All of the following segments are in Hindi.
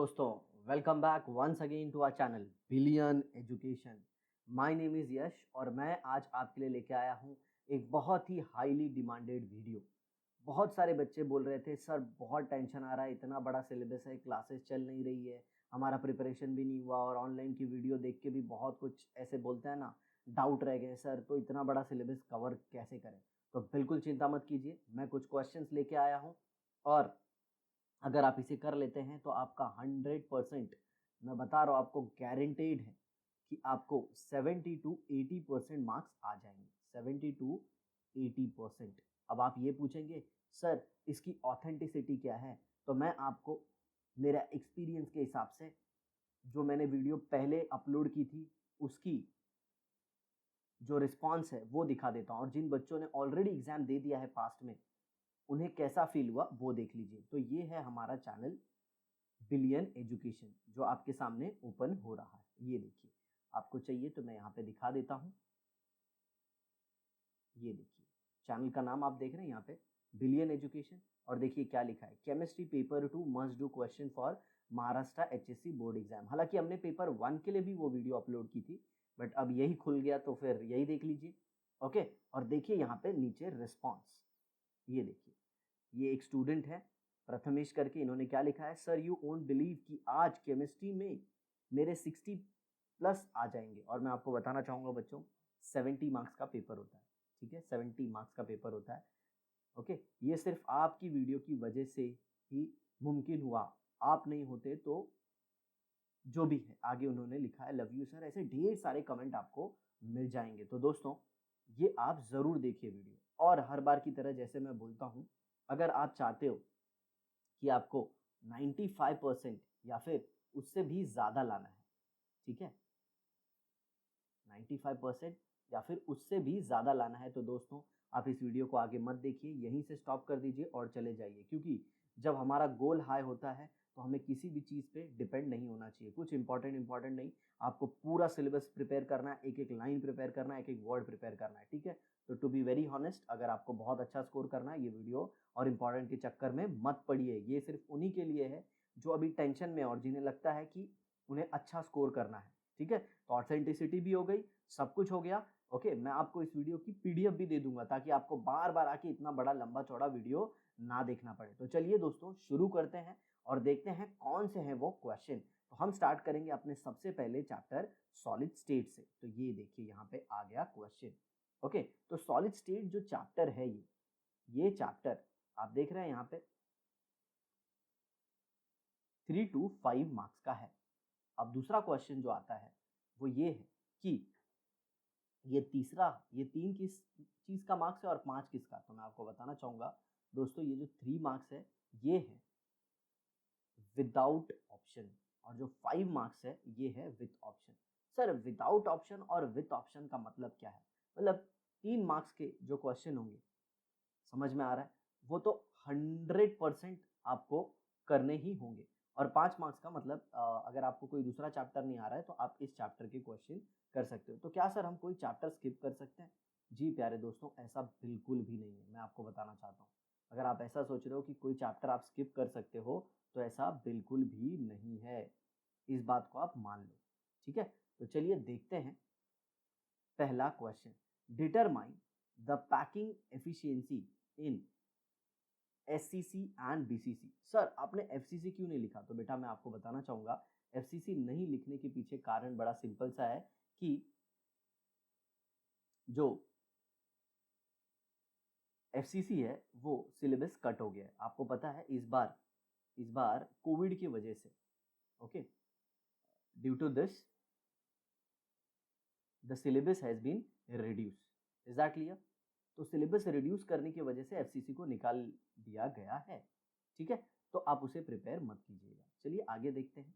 दोस्तों, welcome back once again to our channel billion education. My name is Yash और मैं आज आपके लिए लेके आया हूँ एक बहुत ही हाईली डिमांडेड वीडियो। बहुत सारे बच्चे बोल रहे थे सर बहुत टेंशन आ रहा है, इतना बड़ा सिलेबस है, क्लासेस चल नहीं रही है, हमारा प्रिपरेशन भी नहीं हुआ और ऑनलाइन की वीडियो देख के भी बहुत कुछ ऐसे बोलते हैं ना, डाउट रह गए सर, तो इतना बड़ा सिलेबस कवर कैसे करें। तो बिल्कुल चिंता मत कीजिए, मैं कुछ क्वेश्चंस लेके आया हूँ और अगर आप इसे कर लेते हैं तो आपका 100%, मैं बता रहा हूँ आपको, गारंटेड है कि आपको 70 to 80% मार्क्स आ जाएंगे। 70 to 80%। अब आप ये पूछेंगे सर इसकी ऑथेंटिसिटी क्या है, तो मैं आपको मेरा एक्सपीरियंस के हिसाब से जो मैंने वीडियो पहले अपलोड की थी उसकी जो रिस्पॉन्स है वो दिखा देता हूँ, और जिन बच्चों ने ऑलरेडी एग्जाम दे दिया है पास्ट में उन्हें कैसा फील हुआ वो देख लीजिए। तो ये है हमारा चैनल बिलियन एजुकेशन जो आपके सामने ओपन हो रहा है। ये देखिए, आपको चाहिए तो मैं यहाँ पे दिखा देता हूँ। ये देखिए चैनल का नाम आप देख रहे हैं यहाँ पे, बिलियन एजुकेशन, और देखिए क्या लिखा है, chemistry paper 2 must do question for Maharashtra HSC board exam. हालांकि हमने पेपर 1 के लिए भी वो वीडियो अपलोड की थी, बट अब यही खुल गया तो फिर यही देख लीजिए। ओके, और देखिए यहाँ पे नीचे रिस्पॉन्स, ये देखिए, ये एक स्टूडेंट है प्रथमेश करके, इन्होंने क्या लिखा है, सर यू ओंट बिलीव कि आज केमिस्ट्री में मेरे 60+ आ जाएंगे। और मैं आपको बताना चाहूँगा बच्चों, 70 मार्क्स का पेपर होता है, ठीक है, 70 मार्क्स का पेपर होता है। ओके, ये सिर्फ आपकी वीडियो की वजह से ही मुमकिन हुआ, आप नहीं होते तो जो भी है आगे उन्होंने लिखा है लव यू सर, ऐसे ढेर सारे कमेंट आपको मिल जाएंगे। तो दोस्तों ये आप ज़रूर देखिए वीडियो, और हर बार की तरह जैसे मैं बोलता हूँ, अगर आप चाहते हो कि आपको 95% या फिर उससे भी ज़्यादा लाना है, ठीक है, 95% या फिर उससे भी ज़्यादा लाना है, तो दोस्तों आप इस वीडियो को आगे मत देखिए, यहीं से स्टॉप कर दीजिए और चले जाइए। क्योंकि जब हमारा गोल हाई होता है तो हमें किसी भी चीज़ पे डिपेंड नहीं होना चाहिए, कुछ इंपॉर्टेंट नहीं, आपको पूरा सिलेबस प्रिपेयर करना है, एक एक लाइन प्रिपेयर करना है, एक एक वर्ड प्रिपेयर करना है, ठीक है। तो टू बी वेरी हॉनेस्ट, अगर आपको बहुत अच्छा स्कोर करना है, ये वीडियो और इंपॉर्टेंट के चक्कर में मत पड़िए। ये सिर्फ उन्हीं के लिए है जो अभी टेंशन में और जिन्हें लगता है कि उन्हें अच्छा स्कोर करना है, ठीक है। तो ऑथेंटिसिटी भी हो गई, सब कुछ हो गया। ओके, मैं आपको इस वीडियो की पीडीएफ भी दे दूंगा ताकि आपको बार बार आके इतना बड़ा लंबा चौड़ा वीडियो ना देखना पड़े। तो चलिए दोस्तों शुरू करते हैं और देखते हैं कौन से हैं वो क्वेश्चन। तो हम स्टार्ट करेंगे अपने सबसे पहले चैप्टर सॉलिड स्टेट से। तो ये देखिए यहाँ पे आ गया क्वेश्चन। ओके, तो सॉलिड स्टेट जो चैप्टर है, ये चैप्टर आप देख रहे हैं यहाँ पे 3 to 5 मार्क्स का है। अब दूसरा क्वेश्चन जो आता है वो ये है कि ये 3 किस चीज का मार्क्स है और 5 किसका। तो मैं आपको बताना चाहूंगा दोस्तों, ये जो 3 मार्क्स है ये है विदाउट ऑप्शन, और जो 5 मार्क्स है ये है with option. Sir without option और विथ ऑप्शन का मतलब क्या है? मतलब 3 मार्क्स के जो क्वेश्चन होंगे, समझ में आ रहा है, वो तो 100% आपको करने ही होंगे। और 5 मार्क्स का मतलब अगर आपको कोई दूसरा चैप्टर नहीं आ रहा है तो आप इस चैप्टर के क्वेश्चन कर सकते हो। तो क्या सर हम कोई चैप्टर स्किप कर सकते हैं? जी प्यारे दोस्तों, ऐसा बिल्कुल भी नहीं है। मैं आपको बताना चाहता हूँ, अगर आप ऐसा सोच रहे हो कि कोई चैप्टर आप स्किप कर सकते हो तो ऐसा बिल्कुल भी नहीं है। इस बात को आप मान लो, ठीक है। तो चलिए देखते हैं पहला question, determine the packing efficiency in SCC and BCC. Sir आपने एफसीसी क्यों नहीं लिखा? तो बेटा मैं आपको बताना चाहूंगा, एफसीसी नहीं लिखने के पीछे कारण बड़ा सिंपल सा है कि जो एफसीसी है वो सिलेबस कट हो गया है। आपको पता है इस बार कोविड की वजह से, okay, due to this the syllabus has been reduce. Is that clear? तो सिलेबस रिड्यूस करने की वजह से एफसीसी को निकाल दिया गया है, ठीक है। तो आप उसे प्रिपेयर मत कीजिएगा। चलिए आगे देखते हैं।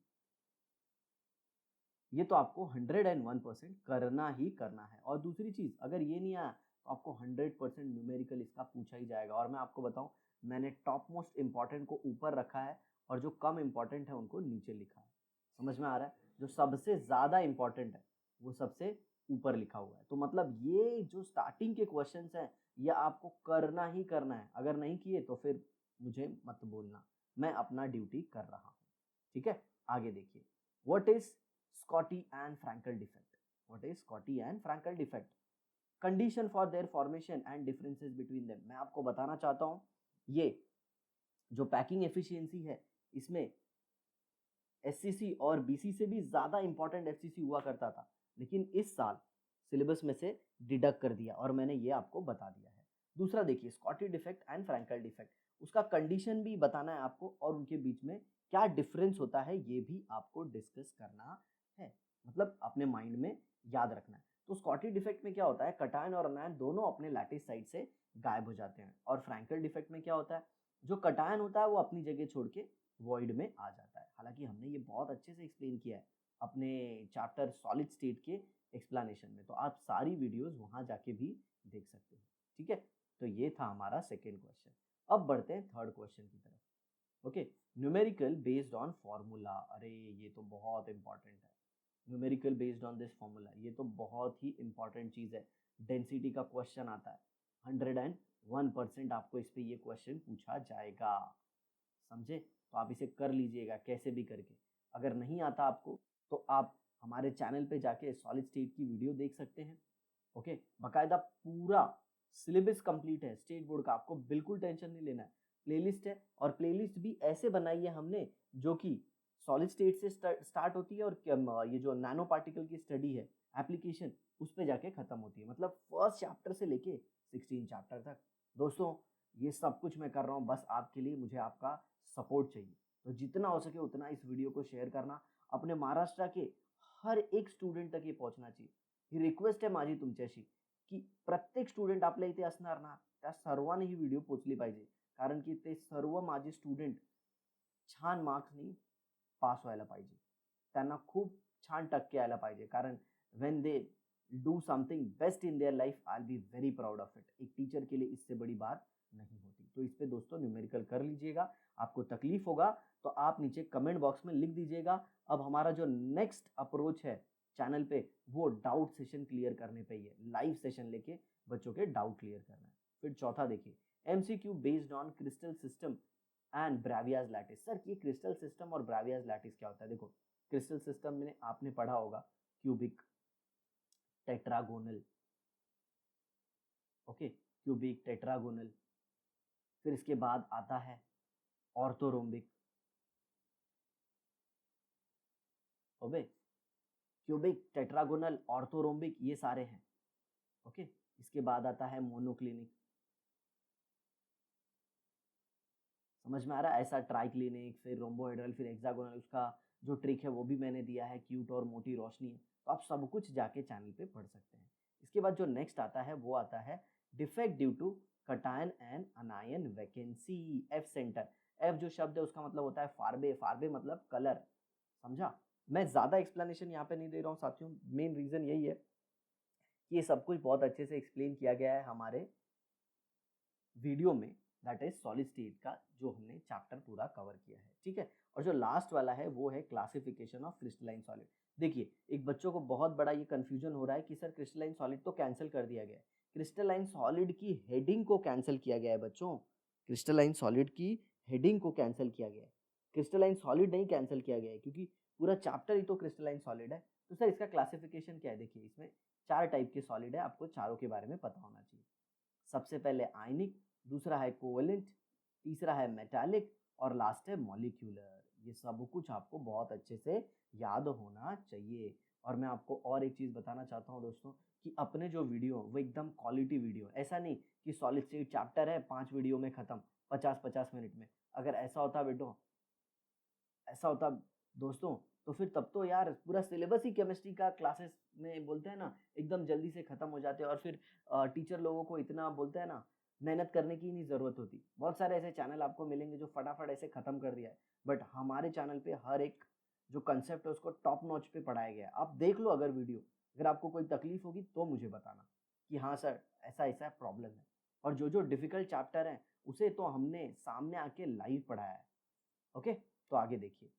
ये तो आपको 101% करना ही करना है। और दूसरी चीज, अगर ये नहीं आया तो आपको 100% न्यूमेरिकल इसका पूछा ही जाएगा। और मैं आपको बताऊं, मैंने टॉप मोस्ट इंपॉर्टेंट को ऊपर रखा है और जो कम इंपॉर्टेंट है उनको नीचे लिखा है। समझ में आ रहा है? जो सबसे ज्यादा इंपॉर्टेंट है वो सबसे ऊपर लिखा हुआ है। तो मतलब ये जो स्टार्टिंग के क्वेश्चन हैं ये आपको करना ही करना है। अगर नहीं किए तो फिर मुझे मत बोलना, मैं अपना ड्यूटी कर रहा हूँ, ठीक है। आगे देखिए, what is Schottky and Frenkel defect? What is Schottky and Frenkel defect? Condition for their formation and differences between them. मैं आपको बताना चाहता हूँ, ये जो पैकिंग एफिशिएंसी है, इसमें एससीसी और बीसी से भी ज्यादा इंपॉर्टेंट एफसीसी हुआ करता था, लेकिन इस साल सिलेबस में से डिडक्ट कर दिया और मैंने ये आपको बता दिया है। दूसरा देखिए, Schottky defect and Frenkel defect, उसका कंडीशन भी बताना है आपको और उनके बीच में क्या डिफरेंस होता है ये भी आपको डिस्कस करना है, मतलब अपने माइंड में याद रखना है। तो स्कॉटी डिफेक्ट में क्या होता है, कटायन और अनायन दोनों अपने लैटिस साइड से गायब हो जाते हैं, और फ्रैंकल डिफेक्ट में क्या होता है, जो कटायन होता है वो अपनी जगह छोड़ के वॉइड में आ जाता है। हालांकि हमने ये बहुत अच्छे से एक्सप्लेन किया है अपने चैप्टर सॉलिड स्टेट के एक्सप्लेनेशन में, तो आप सारी वीडियोस वहां जाके भी देख सकते हैं। ठीक है, तो ये था हमारा सेकेंड क्वेश्चन। अब बढ़ते हैं थर्ड क्वेश्चन की तरफ। Okay, numerical based on formula. अरे ये तो बहुत इंपॉर्टेंट है, numerical based on this formula, ये तो बहुत ही इंपॉर्टेंट चीज है। डेंसिटी का क्वेश्चन आता है, 101% आपको इस पे ये क्वेश्चन पूछा जाएगा, समझे? तो आप इसे कर लीजिएगा कैसे भी करके। अगर नहीं आता आपको तो आप हमारे चैनल पे जाके सॉलिड स्टेट की वीडियो देख सकते हैं। ओके, बकायदा पूरा सिलेबस कंप्लीट है स्टेट बोर्ड का, आपको बिल्कुल टेंशन नहीं लेना है। प्लेलिस्ट है, और प्लेलिस्ट भी ऐसे बनाई है हमने जो कि सॉलिड स्टेट से स्टार्ट होती है, और ये जो नैनो पार्टिकल की स्टडी है एप्लीकेशन, उस पे जाके खत्म होती है, मतलब फर्स्ट चैप्टर से लेके 16 चैप्टर तक। दोस्तों ये सब कुछ मैं कर रहा हूँ बस आपके लिए, मुझे आपका सपोर्ट चाहिए, तो जितना हो सके उतना इस वीडियो को शेयर करना, अपने महाराष्ट्र के हर एक स्टुडंट तक ये पोहोचना चाहिए। ही रिक्वेस्ट आहे माझी तुमच्याशी की प्रत्येक स्टुडंट आपल्या इथे असणार ना, त्या सर्वांनी ही व्हिडिओ पोचली पाहिजे, कारण की ते सर्व माझे स्टुडंट छान मार्क्सनी पास व्हायला पाहिजे, त्यांना खूप छान टक्के यायला पाहिजे, कारण when they do something best in their life I will be very proud of it. एक टीचर के लिए इससे बड़ी बात नहीं होती। तो इस पे दोस्तों न्यूमेरिकल कर लीजिएगा, आपको तकलीफ होगा तो आप नीचे कमेंट बॉक्स में लिख दीजिएगा। अब हमारा जो नेक्स्ट अप्रोच है चैनल पे वो डाउट सेशन क्लियर करने पे ही है, लाइव सेशन लेके बच्चों के डाउट क्लियर करना है। फिर चौथा देखिए, MCQ based on crystal system and Bravais lattice. Sir ये क्रिस्टल सिस्टम और ब्रावियाज लैटिस क्या होता है? देखो, क्रिस्टल सिस्टम में आपने पढ़ा होगा cubic, tetragonal, okay, cubic, tetragonal, फिर इसके बाद आता है orthorhombic, okay, cubic, tetragonal, orthorhombic, ये सारे हैं। ओके, इसके बाद आता है मोनोक्लिनिक, समझ में आ रहा है? ऐसा ट्राइक्लिनिक, फिर रोम्बोहेड्रल, फिर हेक्सागोनल, उसका जो ट्रिक है वो भी मैंने दिया है, क्यूट और मोटी रोशनी है, तो आप सब कुछ जाके चैनल पे पढ़ सकते हैं। इसके बाद जो नेक्स्ट आता है वो आता है defect due to cation and anion vacancy, F centre. F जो शब्द है उसका मतलब होता है फार्बे, फार्बे मतलब कलर, समझा? मैं ज्यादा एक्सप्लेनेशन यहाँ पे नहीं दे रहा हूँ साथियों, मेन रीजन यही है कि ये सब कुछ बहुत अच्छे से एक्सप्लेन किया गया है हमारे वीडियो में, दैट इज सॉलिड स्टेट का जो हमने चैप्टर पूरा कवर किया है। ठीक है, और जो लास्ट वाला है वो है क्लासिफिकेशन ऑफ क्रिस्टलाइन सॉलिड। देखिए, एक बच्चों को बहुत बड़ा ये कंफ्यूजन हो रहा है कि सर क्रिस्टलाइन सॉलिड तो कैंसिल कर दिया गया है, क्रिस्टलाइन सॉलिड की हेडिंग को कैंसिल किया गया है बच्चों, क्रिस्टलाइन सॉलिड की हेडिंग को कैंसिल किया गया है, क्रिस्टलाइन सॉलिड नहीं कैंसिल किया गया है, क्योंकि पूरा चैप्टर ही तो क्रिस्टलाइन सॉलिड है। तो सर इसका क्लासिफिकेशन क्या है? देखिए, इसमें 4 टाइप के सॉलिड है, आपको चारों के बारे में पता होना चाहिए। सबसे पहले आयनिक, दूसरा है कोवेलेंट, तीसरा है मेटालिक, और लास्ट है मॉलिक्यूलर। ये सब कुछ आपको बहुत अच्छे से याद होना चाहिए। और मैं आपको और एक चीज बताना चाहता हूँ दोस्तों, कि अपने जो वीडियो वो एकदम क्वालिटी वीडियो, ऐसा नहीं कि सॉलिड स्टेट चैप्टर है 5 वीडियो में खत्म 50-50 मिनट में। अगर ऐसा होता बेटो, ऐसा होता दोस्तों, तो फिर तब तो यार पूरा सिलेबस ही केमिस्ट्री का क्लासेस में बोलते हैं ना एकदम जल्दी से खत्म हो जाते हैं, और फिर टीचर लोगों को इतना बोलते हैं ना मेहनत करने की नहीं जरूरत होती। बहुत सारे ऐसे चैनल आपको मिलेंगे जो फटाफट ऐसे खत्म कर दिया है, बट हमारे चैनल पे हर एक जो कंसेप्ट है उसको टॉप नॉच पे पढ़ाया गया है। आप देख लो अगर वीडियो, अगर आपको कोई तकलीफ होगी तो मुझे बताना कि हाँ सर ऐसा ऐसा प्रॉब्लम है। और जो जो डिफिकल्ट चैप्टर है उसे तो हमने सामने आके लाइव पढ़ाया है। ओके, तो आगे देखिए,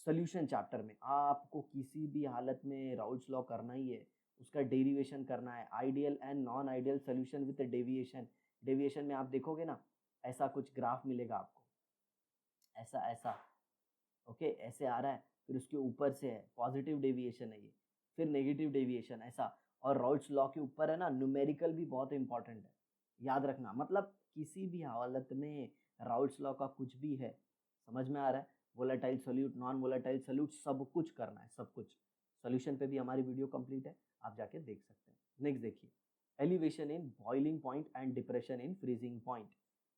सोल्यूशन चैप्टर में आपको किसी भी हालत में राउल्स लॉ करना ही है, उसका डेरिवेशन करना है, ideal and non ideal solution with deviation. Deviation में आप देखोगे ना ऐसा कुछ ग्राफ मिलेगा आपको, ऐसा ऐसा, ओके, ऐसे आ रहा है, फिर उसके ऊपर से है पॉजिटिव डेविएशन है ये, फिर नेगेटिव डेविएशन ऐसा। और राउल्ट्स लॉ के ऊपर है ना न्यूमेरिकल भी बहुत इंपॉर्टेंट है, याद रखना। मतलब किसी भी हालत में राउल्ट्स लॉ का कुछ भी है, समझ में आ रहा है। Volatile solute, non volatile solute, सब कुछ करना है, सब कुछ। सोल्यूशन पे भी हमारी वीडियो कंप्लीट है, आप जाके देख सकते हैं। नेक्स्ट देखिए, elevation in boiling point and depression in freezing point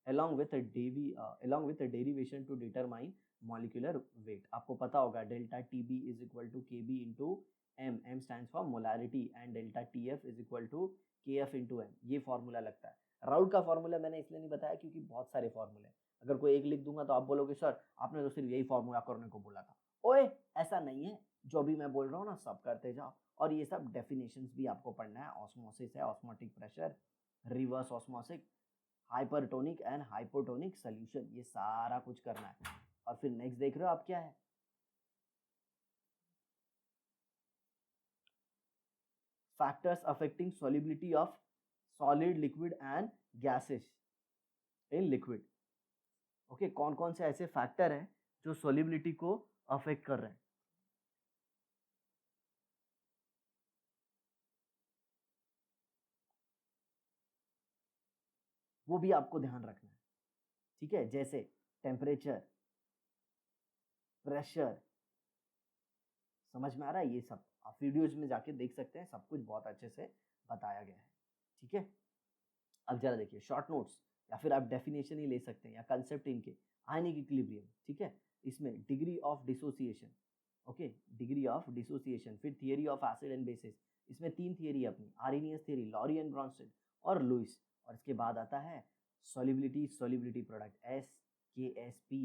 along with a derivation to determine molecular weight। आपको पता होगा delta TB is equal to KB into M, M stands for molarity, and delta TF is equal to KF into M। ये फॉर्मूला लगता है। राउल्ट का फॉर्मूला मैंने इसलिए नहीं बताया क्योंकि बहुत सारे फॉर्मूले हैं, अगर कोई एक लिख दूंगा तो आप बोलोगे सर आपने तो सिर्फ यही फॉर्मूला करने को बोला था। ओए ऐसा नहीं है, जो भी मैं बोल रहा हूँ ना सब करते जाओ। और ये सब डेफिनेशंस भी आपको पढ़ना है। ऑस्मोसिस है, osmotic pressure, reverse osmosis, hypertonic and hypotonic solution, ये सारा कुछ करना है। और फिर नेक्स्ट देख रहे हो आप क्या है, factors affecting solubility of solid, liquid and gases in liquid. Okay, कौन कौन से ऐसे फैक्टर हैं जो सॉल्युबिलिटी को अफेक्ट कर रहे हैं। वो भी आपको ध्यान रखना है, ठीक है। जैसे टेम्परेचर, प्रेशर, समझ में आ रहा है। ये सब आप वीडियोज में जाके देख सकते हैं, सब कुछ बहुत अच्छे से बताया गया है, ठीक है। अब जरा देखिए शॉर्ट नोट्स, या फिर आप डेफिनेशन ही ले सकते हैं या कंसेप्ट इनके। आयनिक इक्विलिब्रियम, ठीक है, इसमें degree of dissociation, okay, degree of dissociation. फिर theory of acid and bases, इसमें 3 थियरी अपनी, Arrhenius theory, Lowry and Bronsted और लुइस। और इसके बाद आता है solubility, solubility product SKSP,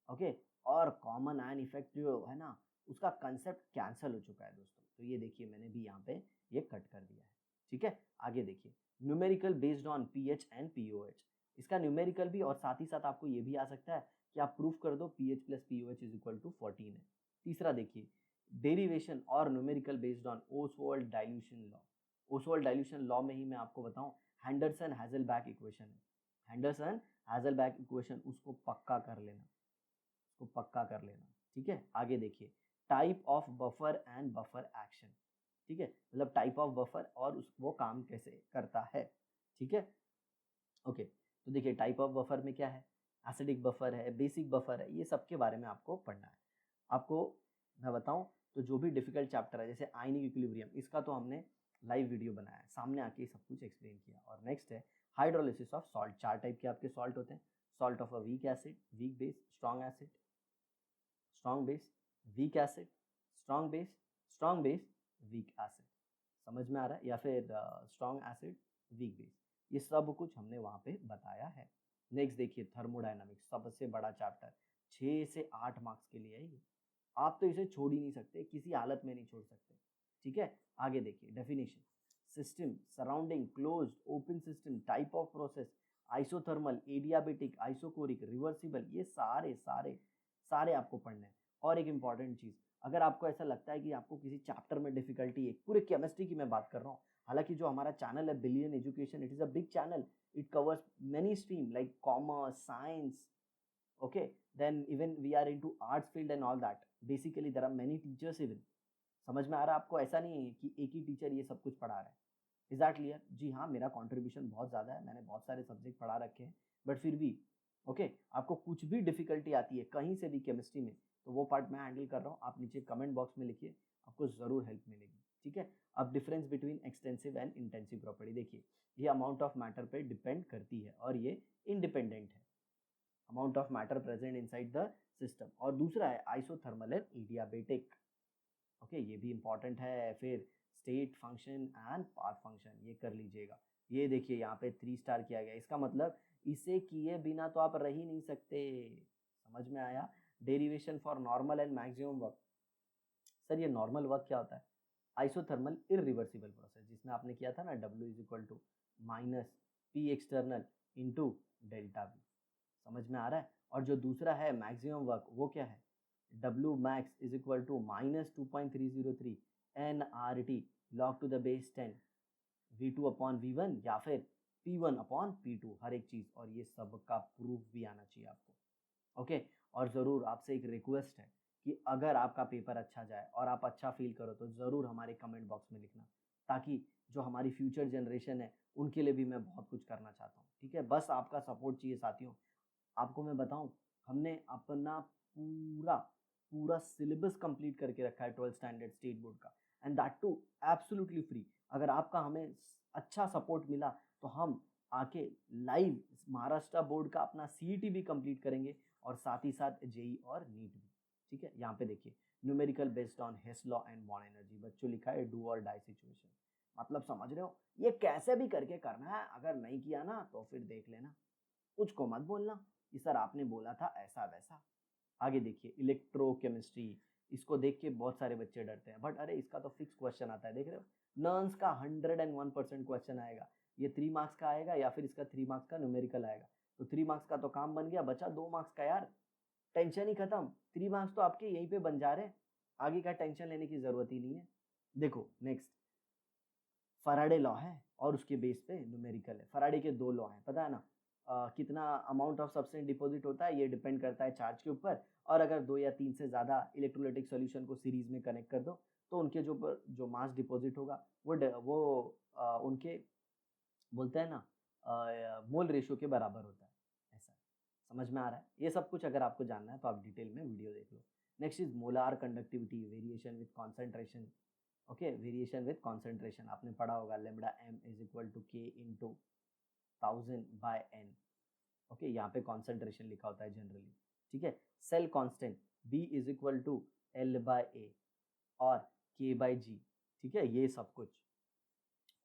okay. और कॉमन आयन इफेक्ट जो है ना, उसका कंसेप्ट कैंसिल हो चुका है दोस्तों। तो ये देखिए मैंने भी यहाँ पे ये कट कर दिया है, ठीक है। आगे देखिए, numerical based on pH and pOH। इसका न्यूमेरिकल भी, और साथ ही साथ आपको ये भी आ सकता है कि आप प्रूफ कर दो pH plus pOH is equal to 14 है। तीसरा देखिए, डेरिवेशन और numerical based on Ostwald dilution law. Ostwald dilution law में ही मैं आपको बताऊं, हैंडरसन हैजलबैक इक्वेशन है, हैंडरसन हैजलबैक इक्वेशन, उसको पक्का कर लेना, उसको पक्का कर लेना, ठीक है। आगे देखिए, type of buffer and buffer action, ठीक है, मतलब टाइप ऑफ बफर और वो काम कैसे करता है, ठीक है। ओके, तो देखिए टाइप ऑफ बफर में क्या है, एसिडिक बफर है, बेसिक बफर है, ये सब के बारे में आपको पढ़ना है। आपको मैं बताऊं तो जो भी डिफिकल्ट चैप्टर है, जैसे आयनिक इक्विलिब्रियम, इसका तो हमने लाइव वीडियो बनाया है, सामने आके सब कुछ एक्सप्लेन किया। और नेक्स्ट है हाइड्रोलिसिस ऑफ सॉल्ट। 4 टाइप के आपके सॉल्ट होते हैं, salt of a weak acid, weak base, strong acid, strong base, weak acid, strong base, strong base, weak acid, समझ में आ रहा है। या फिर स्ट्रॉन्ग एसिड, वीक बेस, ये सब कुछ हमने वहाँ पे बताया है। नेक्स्ट देखिए, थर्मोडायनामिक्स, सबसे बड़ा चैप्टर, 6 से 8 मार्क्स के लिए है ये, आप तो इसे छोड़ ही नहीं सकते, किसी हालत में नहीं छोड़ सकते, ठीक है। आगे देखिए, definition, system, surrounding, closed, open system, type of process, isothermal, adiabatic, isochoric, reversible, ये सारे सारे सारे आपको पढ़ने हैं। और एक इंपॉर्टेंट चीज, अगर आपको ऐसा लगता है कि आपको किसी चैप्टर में डिफिकल्टी है, पूरे केमिस्ट्री की मैं बात कर रहा हूँ, हालांकि जो हमारा चैनल है billion education, it is a big channel, it covers many stream like commerce, science, okay, then even we are into arts field and all that, basically there are many teachers even, समझ में आ रहा है आपको। ऐसा नहीं है कि एक ही टीचर ये सब कुछ पढ़ा रहा है, इज दैट क्लियर। जी हाँ, मेरा कंट्रीब्यूशन बहुत ज़्यादा है, मैंने बहुत सारे सब्जेक्ट पढ़ा रखे हैं, बट फिर भी ओके, आपको कुछ भी डिफिकल्टी आती है कहीं से भी केमिस्ट्री में, तो वो पार्ट मैं हैंडल कर रहा हूँ, आप नीचे कमेंट बॉक्स में लिखिए, आपको ज़रूर हेल्प मिलेगी, ठीक है। अब difference between extensive and intensive property देखिए, ये अमाउंट ऑफ मैटर पे डिपेंड करती है और ये इंडिपेंडेंट है, amount of matter present inside the system. और दूसरा है आइसोथर्मल एंड एडियाबेटिक, ओके, ये भी इंपॉर्टेंट है। फिर state function and path function, ये कर लीजिएगा। ये देखिए यहाँ पे 3 स्टार किया गया, इसका मतलब इसे किए बिना तो आप रह ही नहीं सकते, समझ में आया। Derivation for normal and maximum work, sir ये नॉर्मल वर्क क्या होता है, आइसोथर्मल इरिवर्सिबल प्रोसेस, जिसमें आपने किया था ना W is equal to minus P external into delta V, समझ में आ रहा है। और जो दूसरा है मैक्सिमम वर्क, वो क्या है, W max is equal to minus 2.303 nRT log to the base 10 V2 upon V1 या फिर P1 अपॉन P2, हर एक चीज। और ये सब का प्रूफ भी आना चाहिए आपको, ओके। और ज़रूर आपसे एक रिक्वेस्ट है कि अगर आपका पेपर अच्छा जाए और आप अच्छा फील करो तो ज़रूर हमारे कमेंट बॉक्स में लिखना, ताकि जो हमारी फ्यूचर जनरेशन है उनके लिए भी मैं बहुत कुछ करना चाहता हूँ। ठीक है, बस आपका सपोर्ट चाहिए साथियों। आपको मैं बताऊं, हमने अपना पूरा पूरा सिलेबस कंप्लीट करके रखा है 12th स्टैंडर्ड स्टेट बोर्ड का, and that too absolutely free. अगर आपका हमें अच्छा सपोर्ट मिला तो हम आके लाइव महाराष्ट्र बोर्ड का अपना सीईटी भी कंप्लीट करेंगे और साथ ही साथ जेई और नीट भी। ठीक है, यहाँ पे देखिए, numerical based on Hess law and Born energy, बच्चों लिखा है डू और डाई सिचुएशन। मतलब समझ रहे हो, ये कैसे भी करके करना है, अगर नहीं किया ना तो फिर देख लेना, कुछ को मत बोलना कि सर आपने बोला था ऐसा वैसा। आगे देखिए, इलेक्ट्रोकेमिस्ट्री, इसको देख के बहुत सारे बच्चे डरते हैं, बट अरे इसका तो फिक्स क्वेश्चन आता है, देख रहे हो, नर्न्स का 101% क्वेश्चन आएगा। ये 3 मार्क्स का आएगा या फिर इसका 3 मार्क्स का न्यूमेरिकल आएगा। तो 3 मार्क्स का तो काम बन गया, बचा 2 मार्क्स का यार, टेंशन ही खत्म। 3 मार्क्स तो आपके यहीं पे बन जा रहे हैं, आगे का टेंशन लेने की जरूरत ही नहीं है। देखो नेक्स्ट, फराडे लॉ है और उसके बेस पे न्यूमेरिकल है। फराडे के 2 लॉ हैं, पता है ना, कितना अमाउंट ऑफ सब्सटेंस डिपॉजिट होता है ये डिपेंड करता है चार्ज के ऊपर, और अगर 2 या 3 से ज़्यादा इलेक्ट्रोलाइटिक सॉल्यूशन को सीरीज में कनेक्ट कर दो तो उनके जो मास डिपॉजिट होगा वो उनके बोलते हैं ना मोल रेशियो के बराबर होता है। ऐसा समझ में आ रहा है? ये सब कुछ अगर आपको जानना है तो आप डिटेल में वीडियो देख लो। Next is molar conductivity, variation with concentration. Okay, variation with concentration आपने पढ़ा होगा, lambda M is equal to K into 1000/n। Okay, यहाँ पे कॉन्सेंट्रेशन लिखा होता है जनरली। ठीक है, cell constant B is equal to L/A और K/G। ठीक है, ये सब कुछ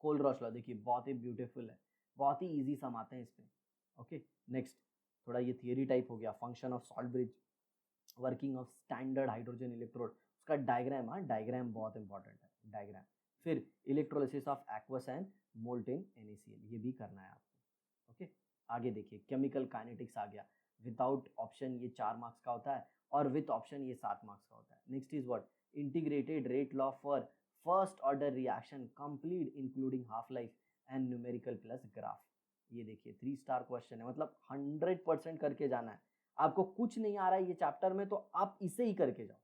कोलरॉच लॉ देखिए बहुत ही ब्यूटीफुल है, बहुत ही इजी सम आते हैं इसमें। ओके, नेक्स्ट थोड़ा ये थियरी टाइप हो गया, function of salt bridge, working of standard hydrogen electrode, उसका डायग्राम, हाँ डायग्राम बहुत इंपॉर्टेंट है, डायग्राम। फिर electrolysis of aqueous and molten NaCl, ये भी करना है आपको। ओके, आगे देखिए, केमिकल काइनेटिक्स आ गया, विदाउट ऑप्शन ये 4 मार्क्स का होता है और विथ ऑप्शन ये 7 मार्क्स का होता है। Next is what, integrated rate law for first order reaction complete including half life and numerical plus graph. ये देखिए 3 स्टार क्वेश्चन है, मतलब 100% करके जाना है। आपको कुछ नहीं आ रहा है ये चैप्टर में तो आप इसे ही करके जाओ।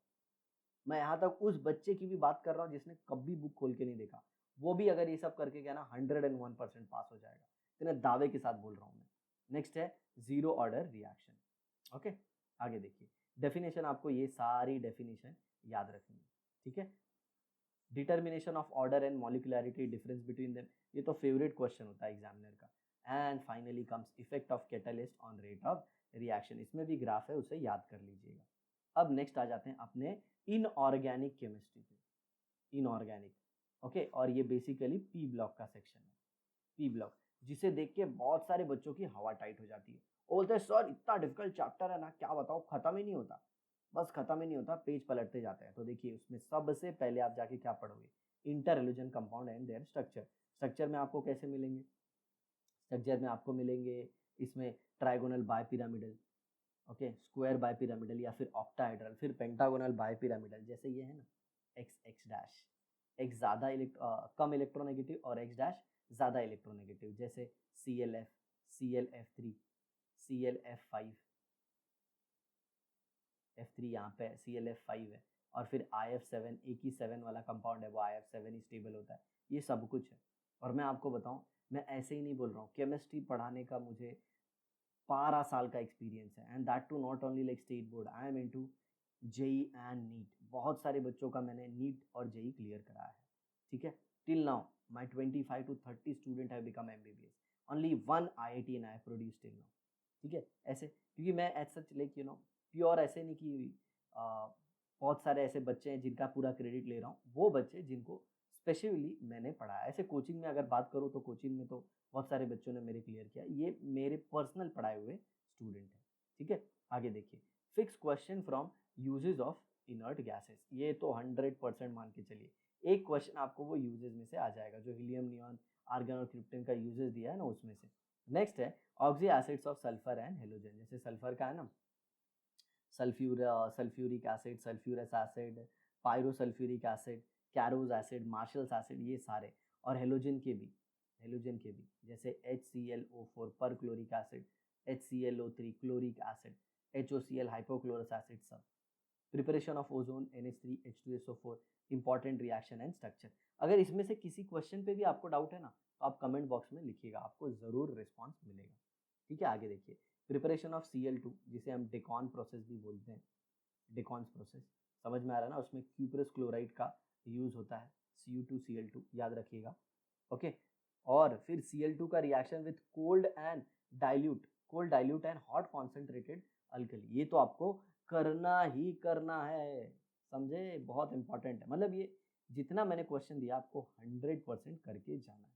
मैं यहाँ तक उस बच्चे की भी बात कर रहा हूँ जिसने कभी बुक खोल के नहीं देखा, वो भी अगर ये सब करके गया ना 101% पास हो जाएगा, इतने दावे के साथ बोल रहा हूँ मैं। नेक्स्ट है जीरो ऑर्डर रिएक्शन। ओके, आगे देखिए, डेफिनेशन आपको ये सारी डेफिनेशन याद रखनी है। ठीक है, determination of order and molecularity, difference between them, ये तो फेवरेट क्वेश्चन होता है एग्जामिनर का। And finally comes effect of catalyst on rate of reaction, इसमें भी ग्राफ है, उसे याद कर लीजिएगा। अब नेक्स्ट आ जाते हैं अपने इनऑर्गेनिक केमिस्ट्री पे, इनऑर्गेनिक। ओके, और ये बेसिकली पी ब्लॉक का सेक्शन है, पी ब्लॉक, जिसे देख के बहुत सारे बच्चों की हवा टाइट हो जाती है, वो बोलते हैं सर इतना डिफिकल्ट चैप्टर है ना, क्या बताओ, खत्म ही नहीं होता, बस खत्म ही नहीं होता, पेज पलटते जाते हैं। तो देखिए उसमें सबसे पहले आप जाके क्या पढ़ोगे, inter halogen compound and there structure. Structure में आपको कैसे मिलेंगे, स्ट्रक्चर में आपको मिलेंगे इसमें trigonal bipyramidal, okay, square bipyramidal या फिर ऑक्टाहेड्रल, फिर पेंटागोनल बायपिरामिडल, जैसे ये है ना एक्स एक्स डैश, एक्स ज़्यादा कम इलेक्ट्रोनेगेटिव और एक्स डैश ज़्यादा इलेक्ट्रोनेगेटिव, जैसे ClF, ClF3, ClF5, F3 यहाँ पे ClF5 है, और फिर IF7, एक ही 7 वाला कंपाउंड है वो IF7 ही स्टेबल होता है। ये सब कुछ है, और मैं आपको बताऊँ, मैं ऐसे ही नहीं बोल रहा हूँ, केमिस्ट्री पढ़ाने का मुझे 12 साल का एक्सपीरियंस है, and that too not only like state board, I am into JEE and NEET. बहुत सारे बच्चों का मैंने नीट और जेई क्लियर कराया है। ठीक है, till now my 25 to 30 student have become MBBS, only 1 IIT and I have produced till now। ठीक है, ऐसे, क्योंकि मैं as such like you know pure ऐसे नहीं कि बहुत सारे ऐसे बच्चे हैं जिनका पूरा क्रेडिट ले रहा हूँ, वो बच्चे जिनको स्पेशली मैंने पढ़ाया। ऐसे कोचिंग में अगर बात करूँ तो कोचिंग में तो बहुत सारे बच्चों ने मेरे क्लियर किया, ये मेरे पर्सनल पढ़ाए हुए स्टूडेंट हैं। ठीक है, आगे देखिए, fix question from usages of inert gases, ये तो 100% मान के चलिए, एक क्वेश्चन आपको वो यूजेज में से आ जाएगा, जो हीलियम, नियॉन, आर्गन और क्रिप्टन का यूजेज दिया है ना उसमें से। नेक्स्ट है oxy acids of sulphur and halogen, जैसे सल्फर का है ना sulphuric acid, sulphurous acid, pyrosulphuric acid, कैरोज acid, marshals acid, ये सारे, और हेलोजन के भी, हेलोजन के भी, जैसे HClO4 perchloric acid, HClO3 chloric acid, HOCl hypochlorous acid, सब। Preparation of ozone, NH3 H2SO4, important reaction and structure. अगर इसमें से किसी क्वेश्चन पे भी आपको डाउट है ना, तो आप कमेंट बॉक्स में लिखिएगा, आपको जरूर रिस्पॉन्स मिलेगा। ठीक है, आगे देखिए, प्रिपरेशन ऑफ Cl2, जिसे हम डेकॉन प्रोसेस भी बोलते हैं, डेकॉन्स प्रोसेस, समझ में आ रहा है ना, उसमें क्यूप्रस क्लोराइड का यूज होता है, Cu2Cl2, याद रखिएगा। ओके, और फिर Cl2 का reaction with cold dilute and hot concentrated alkali, ये तो आपको करना ही करना है, समझे, बहुत इंपॉर्टेंट है। मतलब ये जितना मैंने क्वेश्चन दिया आपको 100% करके जाना है।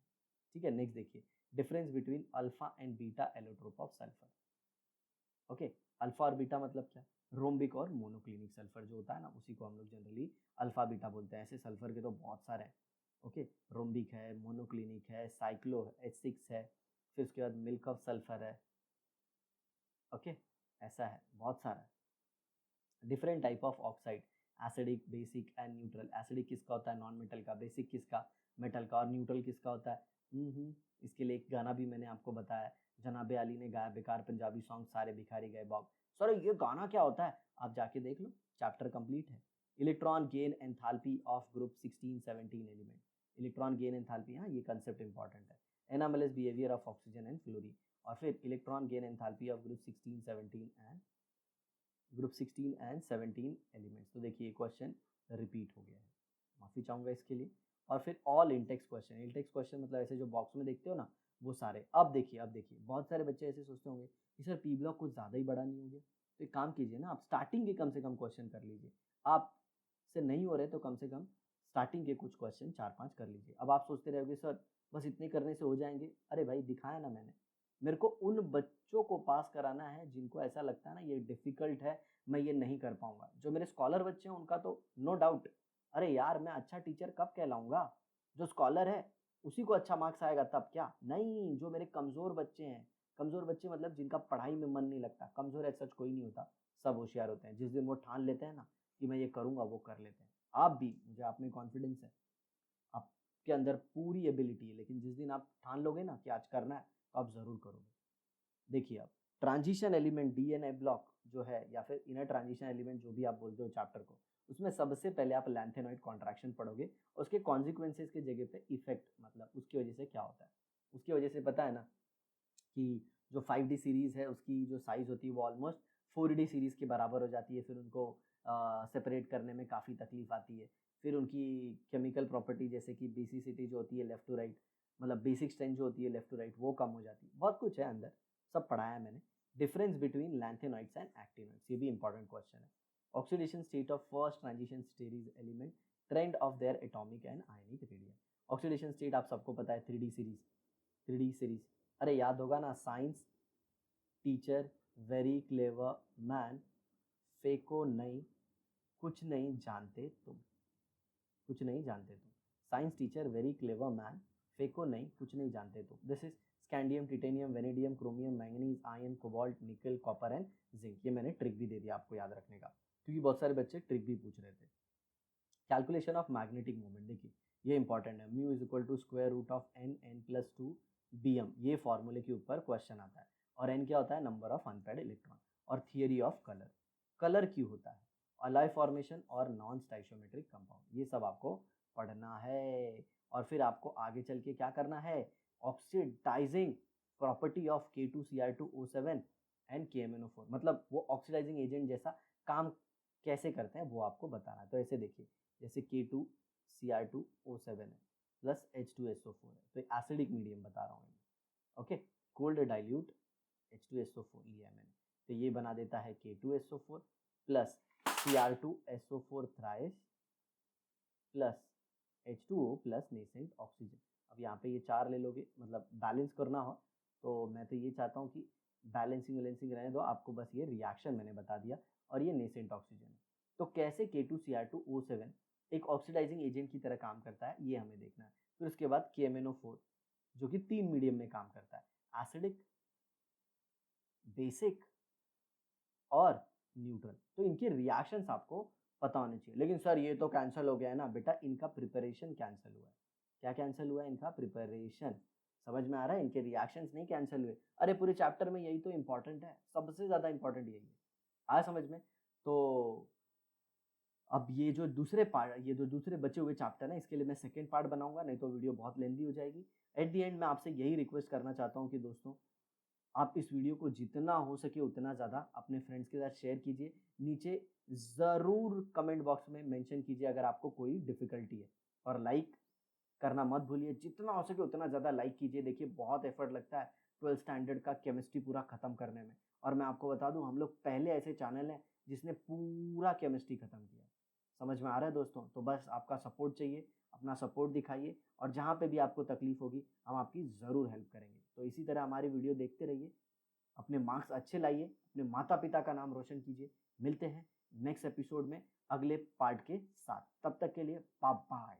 ठीक है, नेक्स्ट देखिए, difference between alpha and beta allotrope of sulphur. Okay, alpha और बीटा मतलब क्या, रोम्बिक और मोनोक्लिनिक सल्फर जो होता है ना, उसी को हम लोग जनरली अल्फा बीटा बोलते हैं। ऐसे सल्फर के तो बहुत सारे हैं। ओके, रोम्बिक है, मोनोक्लिनिक है, साइक्लो H6 है, फिर उसके बाद मिल्क ऑफ सल्फर है। ओके, ऐसा है, बहुत सारा है। Different type of oxide, acidic, basic and neutral. Acidic किसका होता है, नॉन मेटल का, बेसिक किसका, मेटल का, और न्यूट्रल किसका होता है। इसके लिए एक गाना भी मैंने आपको बताया, जनाबे अली ने गाया, बेकार पंजाबी सॉन्ग सारे भिखारी गए बॉब। सर ये गाना क्या होता है, आप जाके देख लो, चैप्टर कंप्लीट है। Electron gain enthalpy of group 16-17 element, electron gain enthalpy, हाँ ये कंसेप्ट इंपॉर्टेंट है। Anomalous behaviour of oxygen and fluorine, और फिर electron gain enthalpy of group 16 and 17 elements. तो देखिए क्वेश्चन रिपीट हो गया है, माफी चाहूंगा इसके लिए। और फिर all Intex question, Intex question मतलब ऐसे जो बॉक्स में देखते हो ना, वो सारे। अब देखिए बहुत सारे बच्चे ऐसे सोचते होंगे कि सर पी ब्लॉक कुछ ज़्यादा ही बड़ा नहीं हो गया, तो एक काम कीजिए ना, आप स्टार्टिंग के कम से कम क्वेश्चन कर लीजिए। आप से नहीं हो रहे तो कम से कम स्टार्टिंग के कुछ क्वेश्चन 4-5 कर लीजिए। अब आप सोचते रहोगे सर बस इतने करने से हो जाएंगे, अरे भाई दिखाया ना मैंने, मेरे को उन बच्चों को पास कराना है जिनको ऐसा लगता है ना ये डिफिकल्ट है, मैं ये नहीं कर पाऊंगा। जो मेरे स्कॉलर बच्चे हैं उनका तो नो डाउट, अरे यार मैं अच्छा टीचर कब कहलाऊंगा, जो स्कॉलर है उसी को अच्छा मार्क्स आएगा तब क्या, नहीं, जो मेरे कमजोर बच्चे हैं, कमजोर बच्चे मतलब जिनका पढ़ाई में मन नहीं लगता, कमजोर ऐसा सच कोई नहीं होता, सब होशियार होते हैं। जिस दिन वो ठान लेते हैं ना कि मैं ये करूंगा, वो कर लेते हैं। आप भी, मुझे आप में कॉन्फिडेंस है, आपके अंदर पूरी एबिलिटी है, लेकिन जिस दिन आप ठान लोगे ना कि आज करना है, तो आप जरूर करोगे। देखिए अब ट्रांजिशन एलिमेंट डीएनए ब्लॉक जो है, या फिर इनर ट्रांजिशन एलिमेंट जो भी आप बोलते हो चैप्टर को, उसमें सबसे पहले आप लैंथेनॉइड कॉन्ट्रैक्शन पढ़ोगे, उसके कॉन्सिक्वेंसेस के जगह पे इफेक्ट, मतलब उसकी वजह से क्या होता है। उसकी वजह से पता है ना कि जो 5D सीरीज है उसकी जो साइज होती है वो ऑलमोस्ट 4D सीरीज के बराबर हो जाती है, फिर उनको सेपरेट करने में काफ़ी तकलीफ आती है। फिर उनकी केमिकल प्रॉपर्टी जैसे कि बेसिसिटी जो होती है लेफ्ट टू राइट, मतलब बेसिक स्ट्रेंथ जो होती है लेफ्ट टू राइट, वो कम हो जाती है। बहुत कुछ है अंदर, सब पढ़ाया मैंने। Difference between lanthanoids and actinoids, ये भी इंपॉर्टेंट क्वेश्चन है। Oxidation state of first transition series element, trend of their atomic and ionic radius. Oxidation state आप सबको पता है, 3D सीरीज, अरे याद होगा ना, science teacher very clever man, phaco नहीं, कुछ नहीं जानते तुम, कुछ नहीं जानते तुम। Science teacher very clever man, phaco नहीं, कुछ नहीं जानते तुम। This is scandium, titanium, vanadium, chromium, manganese, iron, cobalt, निकल, कॉपर एंड जिंक। ये मैंने ट्रिक भी दे दिया आपको याद रखने का, क्योंकि बहुत सारे बच्चे ट्रिक भी पूछ रहे थे। कैलकुलेशन ऑफ मैग्नेटिक मोमेंट, देखिए ये इंपॉर्टेंट है, mu is equal to square root of n+2 bm, ये फॉर्मूले के ऊपर क्वेश्चन आता है। और n क्या होता है, नंबर ऑफ अनपेयर्ड इलेक्ट्रॉन। और थियरी ऑफ कलर, कलर क्यों होता है, अलॉय फॉर्मेशन और नॉन स्टाइशियोमेट्रिक कंपाउंड, ये सब आपको पढ़ना है। और फिर आपको आगे चल के क्या करना है, oxidising property of K2Cr2O7 and KMnO4, मतलब वो ऑक्सीडाइजिंग एजेंट जैसा काम कैसे करते हैं वो आपको बताना है। तो ऐसे देखिए, जैसे K2Cr2O7 है प्लस H2SO4 है, तो एसिडिक मीडियम बता रहा हूँ। ओके, कोल्ड डाइल्यूट H2SO4 लिया है मैंने, तो ये बना देता है K2SO4 plus Cr2SO4 thrice plus H2O plus nascent oxygen. अब यहाँ पे ये 4 ले लोगे, मतलब बैलेंस करना हो, तो मैं तो ये चाहता हूँ कि बैलेंसिंग रहने दो, आपको बस ये रिएक्शन मैंने बता दिया, और ये नेसेंट ऑक्सीजन है। तो कैसे K2Cr2O7 एक ऑक्सीडाइजिंग एजेंट की तरह काम करता है, ये हमें देखना है। फिर उसके बाद KMnO4 जो कि 3 मीडियम में काम करता है, एसिडिक, बेसिक और न्यूट्रल। तो इनके रिएक्शंस आपको पता होने चाहिए। लेकिन सर ये तो कैंसिल हो गया है ना, बेटा इनका प्रिपरेशन कैंसिल हुआ है। क्या कैंसिल हुआ है, इनका प्रिपरेशन। समझ में आ रहा है, इनके रिएक्शंस नहीं कैंसिल हुए। अरे पूरे चैप्टर में यही तो इंपॉर्टेंट है, सबसे ज्यादा इंपॉर्टेंट यही है, आया समझ में। तो अब ये जो दूसरे बचे हुए चैप्टर हैं, इसके लिए मैं सेकंड पार्ट बनाऊंगा, नहीं तो वीडियो बहुत लेंदी हो जाएगी। एट द एंड मैं आपसे यही रिक्वेस्ट करना चाहता हूँ कि दोस्तों, आप इस वीडियो को जितना हो सके उतना ज़्यादा अपने फ्रेंड्स के साथ शेयर कीजिए। नीचे ज़रूर कमेंट बॉक्स में मेंशन कीजिए अगर आपको कोई डिफ़िकल्टी है, और लाइक करना मत भूलिए। जितना हो सके उतना ज़्यादा लाइक कीजिए। देखिए बहुत एफर्ट लगता है 12th स्टैंडर्ड का केमिस्ट्री पूरा ख़त्म करने में, और मैं आपको बता दूं, हम लोग पहले ऐसे चैनल हैं जिसने पूरा केमिस्ट्री ख़त्म किया है। समझ में आ रहा है दोस्तों? तो बस आपका सपोर्ट चाहिए, अपना सपोर्ट दिखाइए, और जहाँ पे भी आपको तकलीफ होगी हम आपकी ज़रूर हेल्प करेंगे। तो इसी तरह हमारी वीडियो देखते रहिए, अपने मार्क्स अच्छे लाइए, अपने माता पिता का नाम रोशन कीजिए। मिलते हैं नेक्स्ट एपिसोड में अगले पार्ट के साथ। तब तक के लिए बाय बाय।